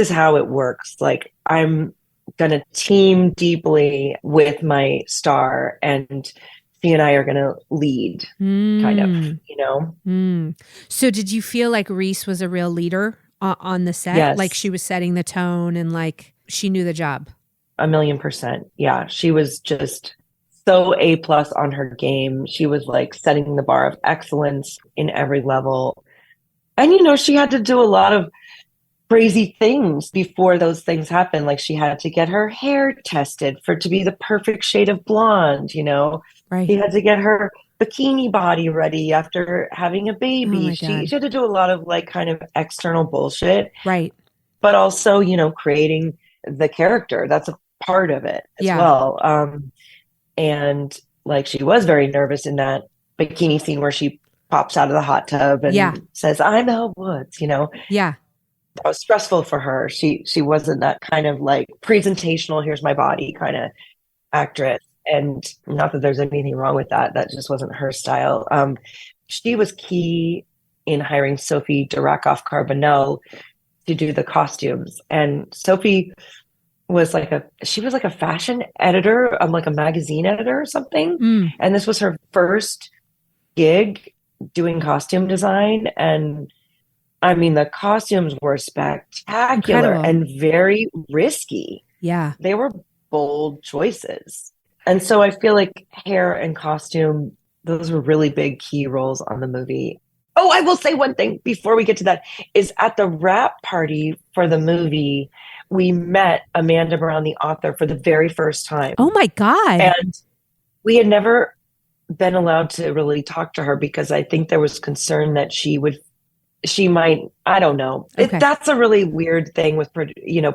how it works. Like, I'm going to team deeply with my star and she and I are going to lead kind of, So did you feel like Reese was a real leader on the set? Yes. Like she was setting the tone and like she knew the job? 1,000,000%. Yeah. She was just so A+ on her game. She was like setting the bar of excellence in every level. And, she had to do a lot of crazy things before those things happened. Like she had to get her hair tested to be the perfect shade of blonde, Right. She had to get her bikini body ready after having a baby. Oh She had to do a lot of like kind of external bullshit. Right. But also, creating the character. That's a part of it as well. And like she was very nervous in that bikini scene where she pops out of the hot tub and says, I'm Elle Woods, Yeah. That was stressful for her. She wasn't that kind of like presentational, here's my body kind of actress. And not that there's anything wrong with that. That just wasn't her style. she was key in hiring Sophie Durakoff-Carbonell to do the costumes. And Sophie was like a fashion editor, like a magazine editor or something. And this was her first gig doing costume design. And I mean, the costumes were spectacular and very risky. Yeah. They were bold choices. And so I feel like hair and costume, those were really big key roles on the movie. Oh, I will say one thing before we get to that is at the wrap party for the movie, we met Amanda Brown, the author, for the very first time. Oh my God. And we had never been allowed to really talk to her because I think there was concern that she might, I don't know. Okay. That's a really weird thing with,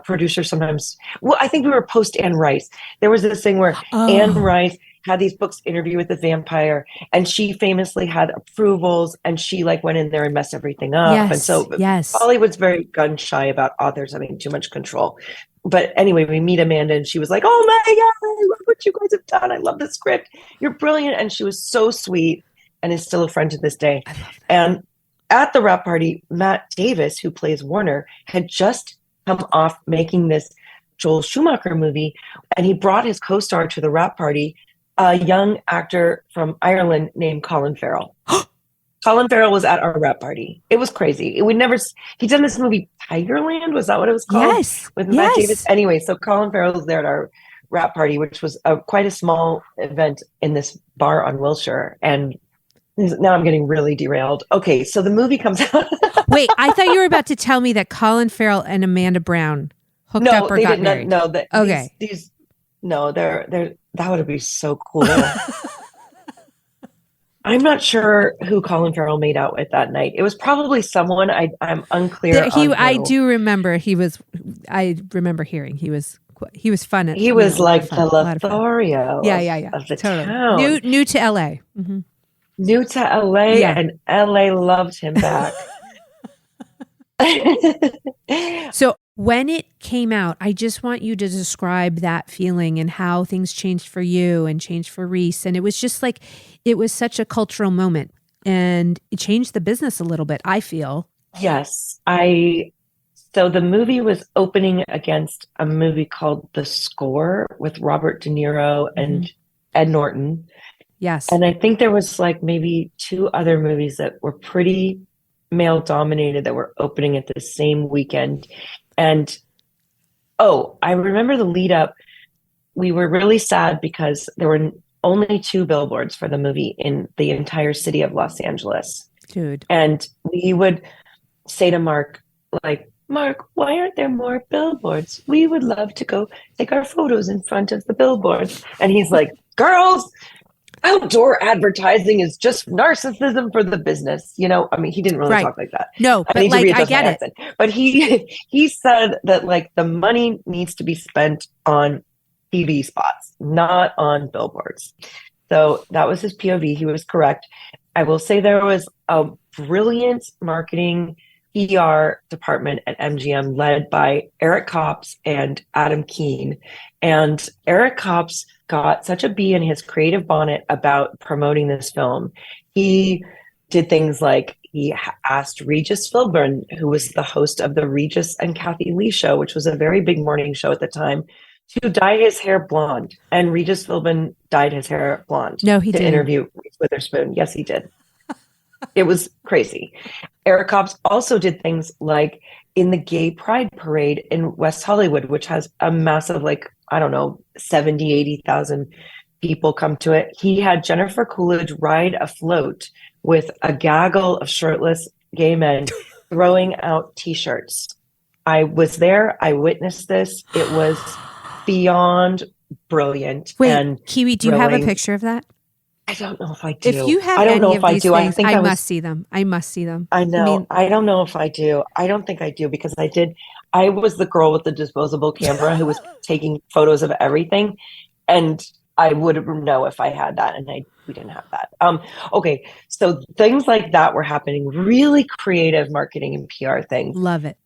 producers sometimes. Well, I think we were post Anne Rice. There was this thing where Anne Rice had these books, Interview with the Vampire, and she famously had approvals, and she went in there and messed everything up. Yes, and so yes. Hollywood's very gun shy about authors having too much control. But anyway, we meet Amanda and she was like, oh my God, I love what you guys have done. I love the script. You're brilliant. And she was so sweet and is still a friend to this day. And at the wrap party, Matt Davis, who plays Warner, had just come off making this Joel Schumacher movie. And he brought his co-star to the wrap party, a young actor from Ireland named Colin Farrell. Colin Farrell was at our wrap party. It was crazy. He'd done this movie Tigerland. Was that what it was called? Yes. With Matt Davis. Anyway, so Colin Farrell was there at our wrap party, which was quite a small event in this bar on Wilshire. And now I'm getting really derailed. Okay, so the movie comes out. Wait, I thought you were about to tell me that Colin Farrell and Amanda Brown hooked up or got married. No, that okay. They're that would be so cool. I'm not sure who Colin Farrell made out with that night. It was probably someone I'm unclear on who. I do remember I remember hearing he was fun. He was like the Lothario of the town. New to LA. Mm-hmm. New to LA, and LA loved him back. So when it came out, I just want you to describe that feeling and how things changed for you and changed for Reese. And it was just it was such a cultural moment and it changed the business a little bit, I feel. Yes. So the movie was opening against a movie called The Score with Robert De Niro and Ed Norton. Yes. And I think there was maybe two other movies that were pretty male dominated that were opening at the same weekend. And I remember the lead up. We were really sad because there were only 2 billboards for the movie in the entire city of Los Angeles. Dude. And we would say to Mark, Mark, why aren't there more billboards? We would love to go take our photos in front of the billboards. And he's like, girls, outdoor advertising is just narcissism for the business. He didn't really talk like that. No, but I get it. But he said that the money needs to be spent on TV spots, not on billboards. So that was his POV. He was correct. I will say there was a brilliant marketing PR department at MGM led by Eric Kops and Adam Keane. And Eric Kops got such a bee in his creative bonnet about promoting this film. He did things like he asked Regis Philbin, who was the host of the Regis and Kathy Lee show, which was a very big morning show at the time, to dye his hair blonde. And Regis Philbin dyed his hair blonde. No, he didn't. To interview Reese Witherspoon. Yes, he did. It was crazy. Eric Kops also did things like in the Gay Pride Parade in West Hollywood, which has a massive, 70, 80,000 people come to it. He had Jennifer Coolidge ride a float with a gaggle of shirtless gay men throwing out T-shirts. I was there. I witnessed this. It was beyond brilliant. Wait, and Kiwi, do you have a picture of that? I don't know if I do. If you have any of these things, I must see them. I must see them. I know. I don't know if I do. I don't think I do because I was the girl with the disposable camera who was taking photos of everything. And I would know if I had that. And we didn't have that. Okay. So things like that were happening. Really creative marketing and PR things. Love it.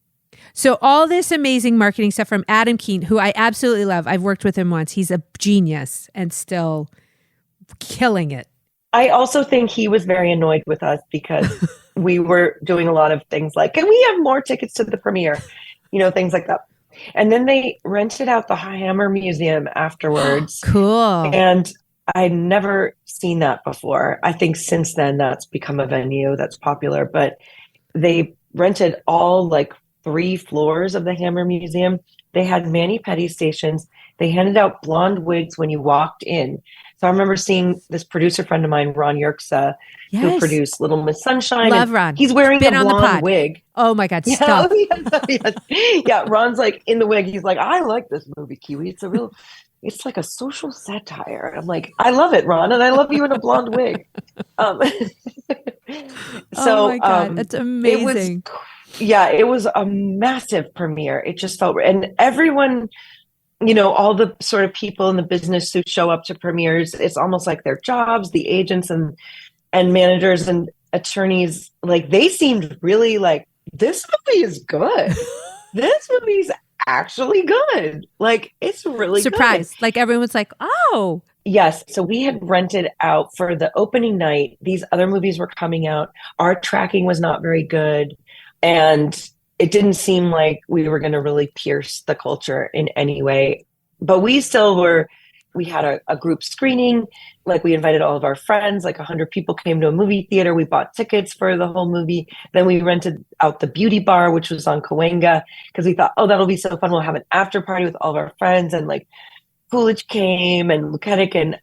So all this amazing marketing stuff from Adam Keane, who I absolutely love. I've worked with him once. He's a genius and still killing it. I also think he was very annoyed with us because we were doing a lot of things like, can we have more tickets to the premiere? Things like that. And then they rented out the Hammer Museum afterwards. Cool. And I'd never seen that before. I think since then that's become a venue that's popular, but they rented all like 3 floors of the Hammer Museum. They had mani-pedi stations. They handed out blonde wigs when you walked in. So I remember seeing this producer friend of mine, Ron Yerxa, who produced Little Miss Sunshine. Love Ron. He's wearing Been a on the blonde pod. wig. Oh my God, Yeah, stop. Yeah, Ron's like in the wig. He's like, I like this movie, Kiwi. It's like a social satire. I'm like, I love it, Ron, and I love you in a blonde wig. Oh my God, that's amazing. It was a massive premiere. It just felt, and everyone, all the sort of people in the business who show up to premieres, it's almost like their jobs, the agents and managers and attorneys, like they seemed really like, this movie is good. This movie's actually good. Like, it's really surprised. good. Like everyone's like, oh. Yes. So we had rented out for the opening night. These other movies were coming out. Our tracking was not very good. And it didn't seem like we were going to really pierce the culture in any way. But we still were, we had a group screening. Like we invited all of our friends, like 100 people came to a movie theater. We bought tickets for the whole movie. Then we rented out the beauty bar, which was on Cahuenga, because we thought, oh, that'll be so fun. We'll have an after party with all of our friends. And like Coolidge came and Luketic and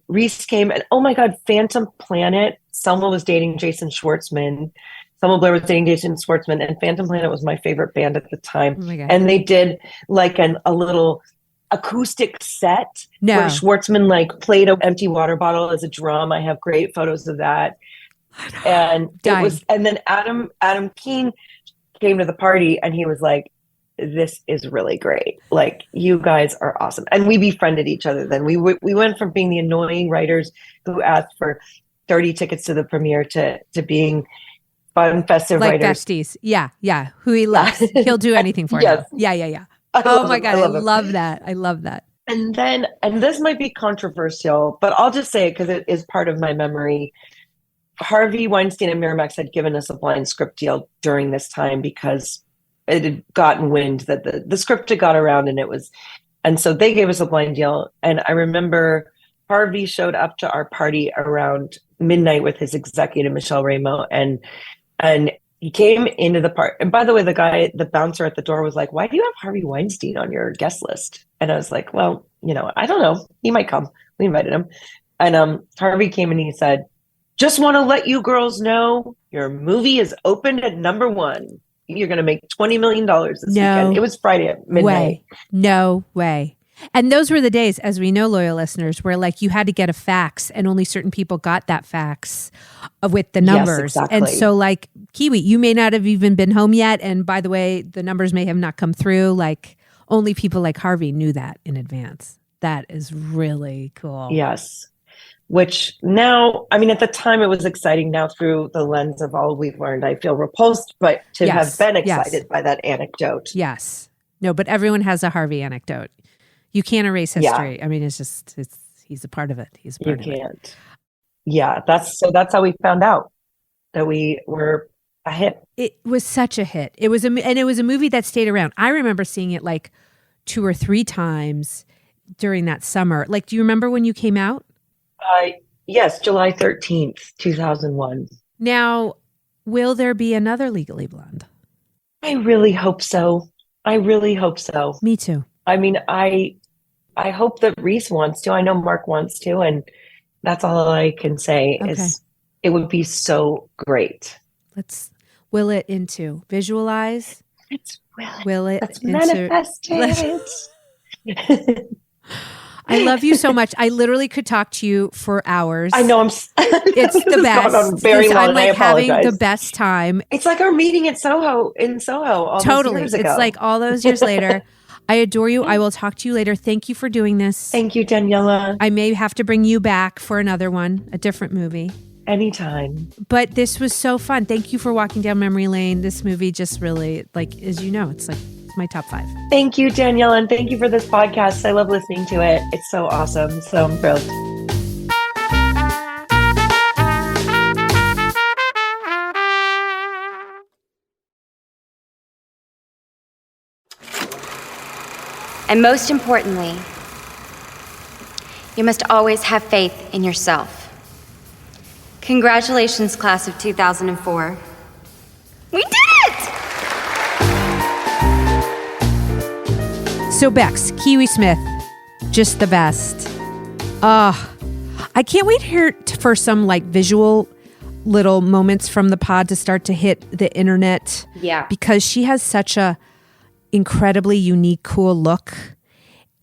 Reese came. And oh my God, Phantom Planet. Selma was dating Jason Schwartzman. Selma Blair was dating Jason Schwartzman, and Phantom Planet was my favorite band at the time. Oh and they did like a little acoustic set where Schwartzman like played an empty water bottle as a drum. I have great photos of that. And it was, and then Adam Keane came to the party and he was like, this is really great. Like, you guys are awesome. And we befriended each other. Then we went from being the annoying writers who asked for 30 tickets to the premiere to being fun, festive like writers. Besties. Yeah. Who he loves. He'll do anything for you. Yeah. Oh my God. I love that. I love that. And then, and this might be controversial, but I'll just say it because it is part of my memory. Harvey Weinstein and Miramax had given us a blind script deal during this time because it had gotten wind that the script had got around and so they gave us a blind deal. And I remember Harvey showed up to our party around midnight with his executive, Michelle Ramo, and he came into the party. And by the way, the bouncer at the door was like, why do you have Harvey Weinstein on your guest list? And I was like, well, I don't know. He might come. We invited him. And Harvey came and he said, just want to let you girls know your movie is opened at #1. You're going to make $20 million this weekend. It was Friday at midnight. No way. And those were the days, as we know, loyal listeners, where like you had to get a fax and only certain people got that fax with the numbers. Yes, exactly. And so like Kiwi, you may not have even been home yet. And by the way, the numbers may have not come through. Like only people like Harvey knew that in advance. That is really cool. Yes. Which now, I mean, at the time it was exciting. Now through the lens of all we've learned, I feel repulsed, but to have been excited by that anecdote. Yes. No, but everyone has a Harvey anecdote. You can't erase history. I mean, he's a part of it. He's a part of it. You can't. Yeah. That's how we found out that we were a hit. It was such a hit. It was a movie that stayed around. I remember seeing it like 2 or 3 times during that summer. Like, do you remember when you came out? Yes, July 13th, 2001. Now, will there be another Legally Blonde? I really hope so. Me too. I mean, I hope that Reese wants to. I know Mark wants to, and that's all I can say is it would be so great. Let's will it into visualize. Let's manifest it. I love you so much. I literally could talk to you for hours. I know. It's the best. I'm like having the best time. It's like our meeting in Soho. All those years ago. It's like all those years later. I adore you. I will talk to you later. Thank you for doing this. Thank you, Daniela. I may have to bring you back for another one, a different movie. Anytime. But this was so fun. Thank you for walking down memory lane. This movie just really, like, as you know, it's my top 5. Thank you, Daniela, and thank you for this podcast. I love listening to it. It's so awesome. So I'm thrilled. And most importantly, you must always have faith in yourself. Congratulations, class of 2004. We did it! So Bex, Kiwi Smith, just the best. I can't wait here for some like visual little moments from the pod to start to hit the internet. Yeah. Because she has such a incredibly unique, cool look.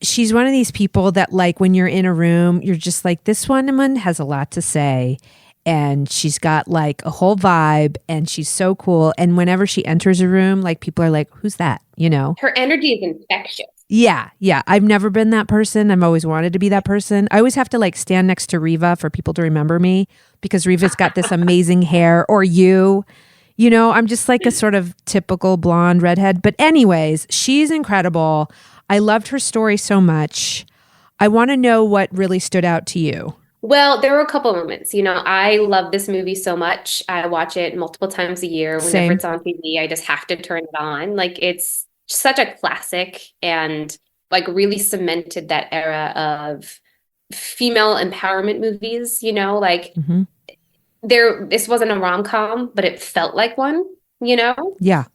She's one of these people that like when you're in a room, you're just like, this woman has a lot to say. And she's got like a whole vibe and she's so cool. And whenever she enters a room, like people are like, who's that? You know? Her energy is infectious. Yeah. I've never been that person. I've always wanted to be that person. I always have to like stand next to Riva for people to remember me because Riva's got this amazing hair, or you know, I'm just like a sort of typical blonde redhead. But anyways, she's incredible. I loved her story so much. I want to know what really stood out to you. Well, there were a couple moments. I love this movie so much. I watch it multiple times a year. Whenever Same. it's on TV, I just have to turn it on. Like, it's such a classic and like really cemented that era of female empowerment movies, like this wasn't a rom-com, but it felt like one, Yeah.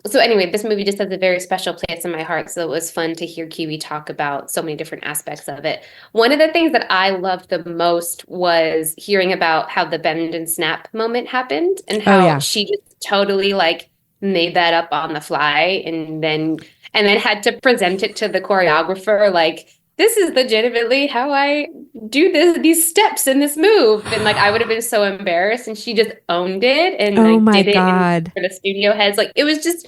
So anyway, this movie just has a very special place in my heart. So it was fun to hear Kiwi talk about so many different aspects of it. One of the things that I loved the most was hearing about how the bend and snap moment happened and how she just totally like made that up on the fly and then had to present it to the choreographer like, this is legitimately how I do these steps in this move. And like, I would have been so embarrassed, and she just owned it and did it for the studio heads. Like, it was just,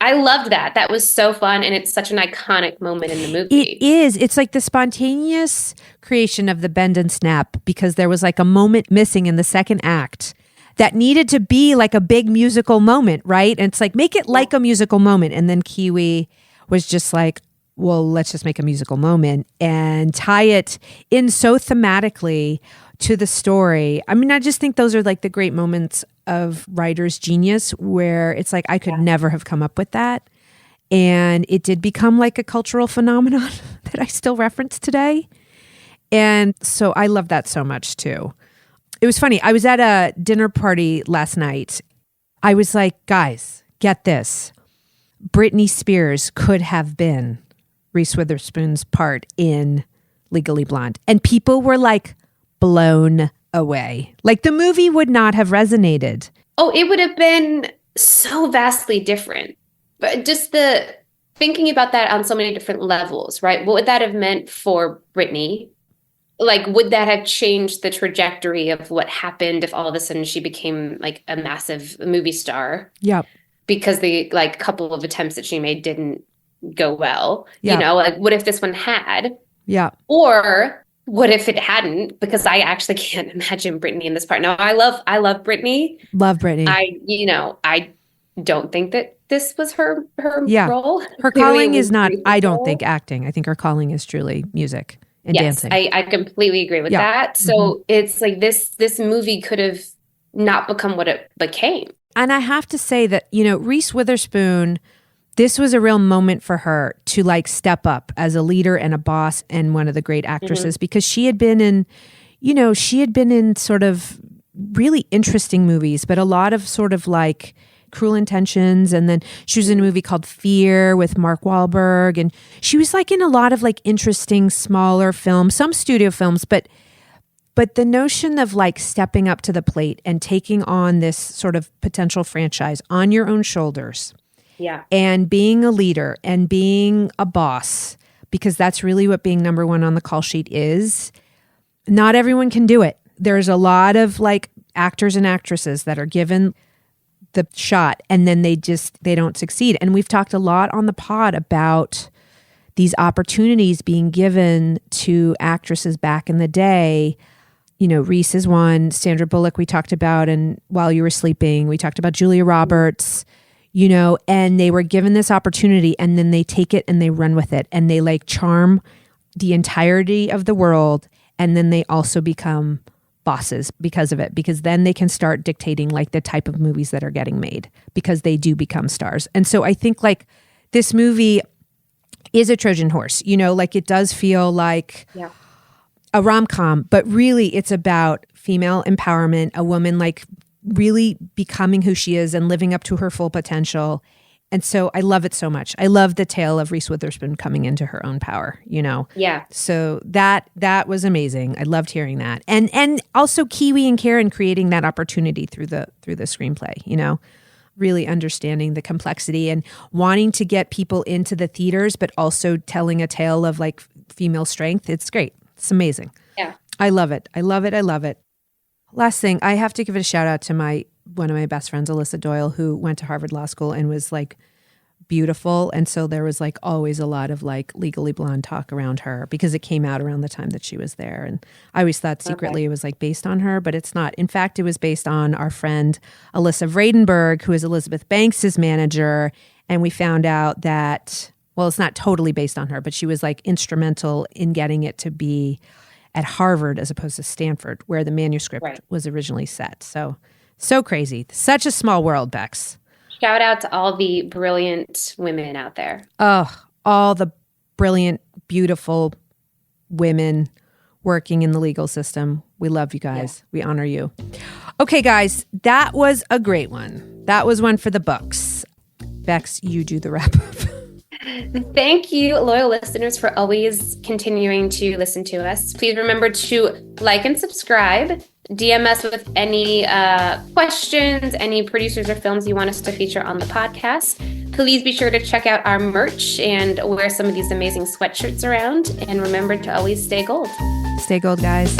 I loved that. That was so fun. And it's such an iconic moment in the movie. It is. It's like the spontaneous creation of the bend and snap because there was like a moment missing in the second act that needed to be like a big musical moment, right? And it's like, make it like a musical moment. And then Kiwi was just like, well, let's just make a musical moment and tie it in so thematically to the story. I mean, I just think those are like the great moments of writer's genius where it's like, I could never have come up with that. And it did become like a cultural phenomenon that I still reference today. And so I love that so much too. It was funny. I was at a dinner party last night. I was like, guys, get this. Britney Spears could have been Reese Witherspoon's part in Legally Blonde. And people were like blown away. Like the movie would not have resonated. Oh, it would have been so vastly different. But just the thinking about that on so many different levels, right? What would that have meant for Britney? Like, would that have changed the trajectory of what happened if all of a sudden she became like a massive movie star? Yep. Because the like couple of attempts that she made didn't go well. Yeah. Like what if this one had? Yeah. Or what if it hadn't? Because I actually can't imagine Britney in this part. Now I love Britney. Love Britney. I don't think that this was her role. Her calling is not, I don't think, acting. I think her calling is truly music and dancing. I completely agree with that. So it's like this movie could have not become what it became. And I have to say that, Reese Witherspoon, this was a real moment for her to like step up as a leader and a boss and one of the great actresses because she had been in sort of really interesting movies, but a lot of sort of like Cruel Intentions. And then she was in a movie called Fear with Mark Wahlberg. And she was like in a lot of like interesting smaller films, some studio films, but the notion of like stepping up to the plate and taking on this sort of potential franchise on your own shoulders. Yeah. And being a leader and being a boss, because that's really what being number one on the call sheet is. Not everyone can do it. There's a lot of like actors and actresses that are given the shot and then they don't succeed. And we've talked a lot on the pod about these opportunities being given to actresses back in the day. Reese is one, Sandra Bullock we talked about, and While You Were Sleeping, we talked about Julia Roberts. And they were given this opportunity and then they take it and they run with it and they like charm the entirety of the world. And then they also become bosses because of it, because then they can start dictating like the type of movies that are getting made because they do become stars. And so I think like this movie is a Trojan horse. Like it does feel like Yeah. a rom-com, but really it's about female empowerment, a woman like really becoming who she is and living up to her full potential. And so I love it so much. I love the tale of Reese Witherspoon coming into her own power, Yeah. So that was amazing. I loved hearing that. And also Kiwi and Karen creating that opportunity through the screenplay, really understanding the complexity and wanting to get people into the theaters, but also telling a tale of like female strength. It's great. It's amazing. Yeah. I love it. I love it. I love it. Last thing, I have to give it a shout out to one of my best friends, Alyssa Doyle, who went to Harvard Law School and was like beautiful. And so there was like always a lot of like Legally Blonde talk around her because it came out around the time that she was there. And I always thought secretly it was like based on her, but it's not. In fact, it was based on our friend Alyssa Vredenberg, who is Elizabeth Banks's manager. And we found out that, well, it's not totally based on her, but she was like instrumental in getting it to be at Harvard as opposed to Stanford, where the manuscript was originally set. So crazy. Such a small world, Bex. Shout out to all the brilliant women out there. Oh, all the brilliant, beautiful women working in the legal system. We love you guys. Yeah. We honor you. Okay, guys, that was a great one. That was one for the books. Bex, you do the wrap up. Thank you, loyal listeners, for always continuing to listen to us. Please remember to like and subscribe. DM us with any questions, any producers or films you want us to feature on the podcast. Please be sure to check out our merch and wear some of these amazing sweatshirts around. And remember to always stay gold. Stay gold, guys.